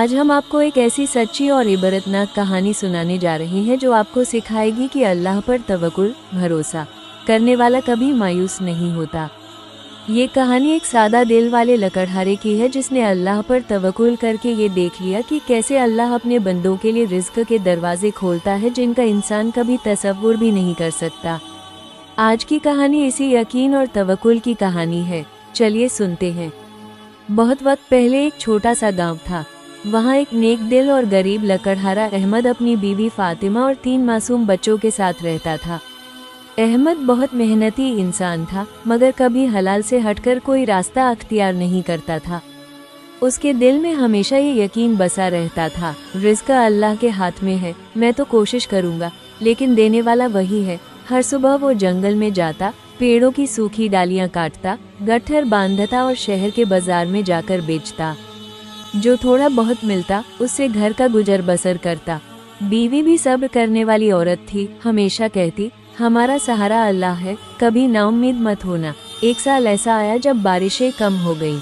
आज हम आपको एक ऐसी सच्ची और इबरतनाक कहानी सुनाने जा रहे हैं जो आपको सिखाएगी कि अल्लाह पर तवक्कुल, भरोसा करने वाला कभी मायूस नहीं होता। ये कहानी एक सादा दिल वाले लकड़हारे की है जिसने अल्लाह पर तवक्कुल करके ये देख लिया कि कैसे अल्लाह अपने बंदों के लिए रिज़्क के दरवाजे खोलता है जिनका इंसान कभी तसव्वुर भी नहीं कर सकता। आज की कहानी इसी यकीन और तवक्कुल की कहानी है। चलिए सुनते हैं। बहुत वक्त पहले एक छोटा सा गांव था। वहाँ एक नेक दिल और गरीब लकड़हारा अहमद अपनी बीवी फातिमा और 3 मासूम बच्चों के साथ रहता था। अहमद बहुत मेहनती इंसान था, मगर कभी हलाल से हटकर कोई रास्ता अख्तियार नहीं करता था। उसके दिल में हमेशा ये यकीन बसा रहता था, रिज़्क अल्लाह के हाथ में है, मैं तो कोशिश करूँगा, लेकिन देने वाला वही है। हर सुबह वो जंगल में जाता, पेड़ों की सूखी डालियाँ काटता, गट्ठर बांधता और शहर के बाजार में जाकर बेचता। जो थोड़ा बहुत मिलता उससे घर का गुजर बसर करता। बीवी भी सब्र करने वाली औरत थी, हमेशा कहती, हमारा सहारा अल्लाह है, कभी नाउम्मीद मत होना। एक साल ऐसा आया जब बारिशें कम हो गई,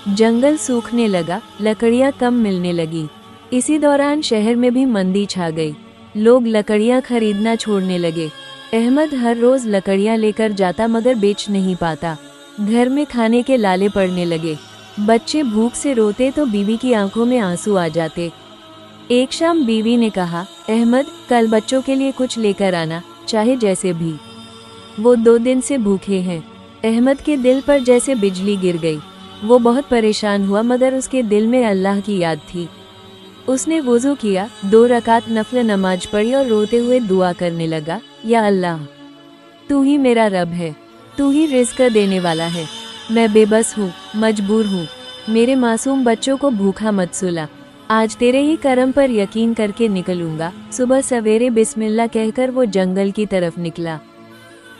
जंगल सूखने लगा, लकड़ियाँ कम मिलने लगी। इसी दौरान शहर में भी मंदी छा गई, लोग लकड़ियाँ खरीदना छोड़ने लगे। अहमद हर रोज लकड़ियाँ लेकर जाता मगर बेच नहीं पाता। घर में खाने के लाले पड़ने लगे, बच्चे भूख से रोते तो बीवी की आंखों में आंसू आ जाते। एक शाम बीवी ने कहा, अहमद कल बच्चों के लिए कुछ लेकर आना, चाहे जैसे भी, वो 2 दिन से भूखे हैं। अहमद के दिल पर जैसे बिजली गिर गई। वो बहुत परेशान हुआ मगर उसके दिल में अल्लाह की याद थी। उसने वुज़ू किया, 2 रकात नफल नमाज पढ़ी और रोते हुए दुआ करने लगा, या अल्लाह, तू ही मेरा रब है, तू ही रिज़्क देने वाला है। मैं बेबस हूँ, मजबूर हूँ, मेरे मासूम बच्चों को भूखा मत सुला। आज तेरे ही करम पर यकीन करके निकलूंगा। सुबह सवेरे बिस्मिल्लाह कहकर वो जंगल की तरफ निकला।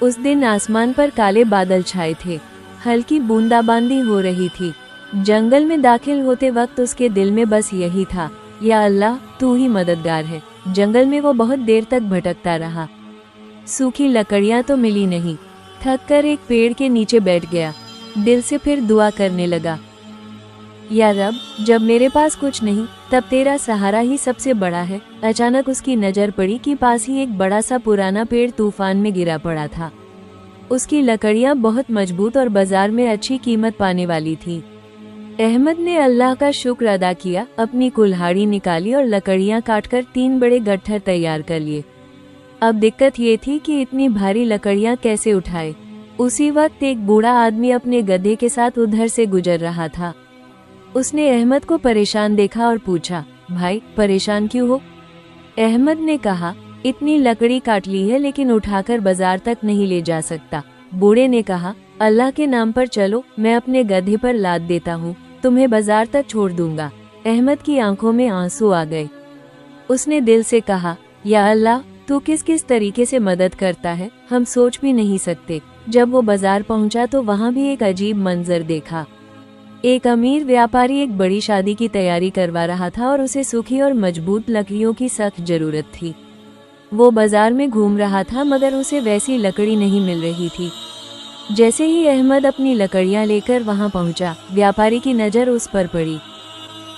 उस दिन आसमान पर काले बादल छाए थे, हल्की बूंदाबांदी हो रही थी। जंगल में दाखिल होते वक्त उसके दिल में बस यही था, या अल्लाह, तू ही मददगार है। जंगल में वो बहुत देर तक भटकता रहा। सूखी लकड़ियाँ तो मिली नहीं। थक कर एक पेड़ के नीचे बैठ गया। दिल से फिर दुआ करने लगा, या रब, जब मेरे पास कुछ नहीं तब तेरा सहारा ही सबसे बड़ा है। अचानक उसकी नज़र पड़ी कि पास ही एक बड़ा सा पुराना पेड़ तूफान में गिरा पड़ा था। उसकी लकड़ियाँ बहुत मजबूत और बाजार में अच्छी कीमत पाने वाली थी। अहमद ने अल्लाह का शुक्र अदा किया, अपनी कुल्हाड़ी निकाली और लकड़ियाँ काटकर 3 बड़े गट्ठर तैयार कर लिए। अब दिक्कत ये थी कि इतनी भारी लकड़ियाँ कैसे उठाए। उसी वक्त एक बूढ़ा आदमी अपने गधे के साथ उधर से गुजर रहा था। उसने अहमद को परेशान देखा और पूछा, भाई परेशान क्यों हो? अहमद ने कहा, इतनी लकड़ी काट ली है लेकिन उठाकर बाजार तक नहीं ले जा सकता। बूढ़े ने कहा, अल्लाह के नाम पर चलो, मैं अपने गधे पर लाद देता हूँ, तुम्हें बाजार तक छोड़ दूंगा। अहमद की आंखों में आंसू आ गए। उसने दिल से कहा, या अल्लाह, तू किस किस तरीके से मदद करता है, हम सोच भी नहीं सकते। जब वो बाजार पहुंचा तो वहां भी एक अजीब मंजर देखा। एक अमीर व्यापारी एक बड़ी शादी की तैयारी करवा रहा था और उसे सूखी और मजबूत लकड़ियों की सख्त जरूरत थी। वो बाजार में घूम रहा था मगर उसे वैसी लकड़ी नहीं मिल रही थी। जैसे ही अहमद अपनी लकड़ियां लेकर वहां पहुंचा, व्यापारी की नज़र उस पर पड़ी।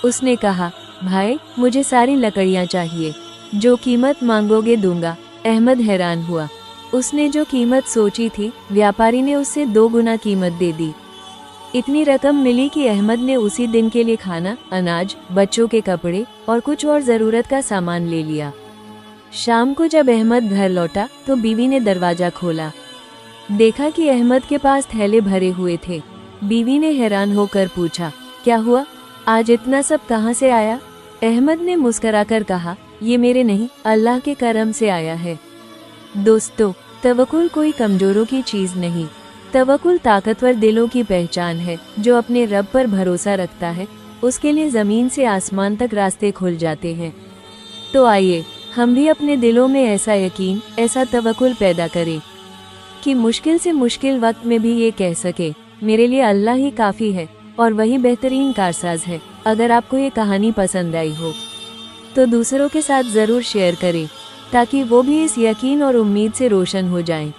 उसने कहा, भाई मुझे सारी लकड़ियां चाहिए, जो कीमत मांगोगे दूंगा। अहमद हैरान हुआ। उसने जो कीमत सोची थी, व्यापारी ने उससे 2 गुना कीमत दे दी। इतनी रकम मिली कि अहमद ने उसी दिन के लिए खाना, अनाज, बच्चों के कपड़े और कुछ और ज़रूरत का सामान ले लिया। शाम को जब अहमद घर लौटा तो बीवी ने दरवाज़ा खोला। देखा कि अहमद के पास थैले भरे हुए थे। बीवी ने हैरान होकर पूछा, क्या हुआ, आज इतना सब कहाँ से आया? अहमद ने मुस्कराकर कहा, ये मेरे नहीं, अल्लाह के करम से आया है। दोस्तों, तवक्कुल कोई कमजोरों की चीज़ नहीं। तवक्कुल ताकतवर दिलों की पहचान है। जो अपने रब पर भरोसा रखता है, उसके लिए ज़मीन से आसमान तक रास्ते खुल जाते हैं। तो आइए हम भी अपने दिलों में ऐसा यकीन, ऐसा तवक्कुल पैदा करें कि मुश्किल से मुश्किल वक्त में भी ये कह सके, मेरे लिए अल्लाह ही काफ़ी है और वही बेहतरीन कारसाज है। अगर आपको ये कहानी पसंद आई हो तो दूसरों के साथ ज़रूर शेयर करें ताकि वो भी इस यकीन और उम्मीद से रोशन हो जाएं।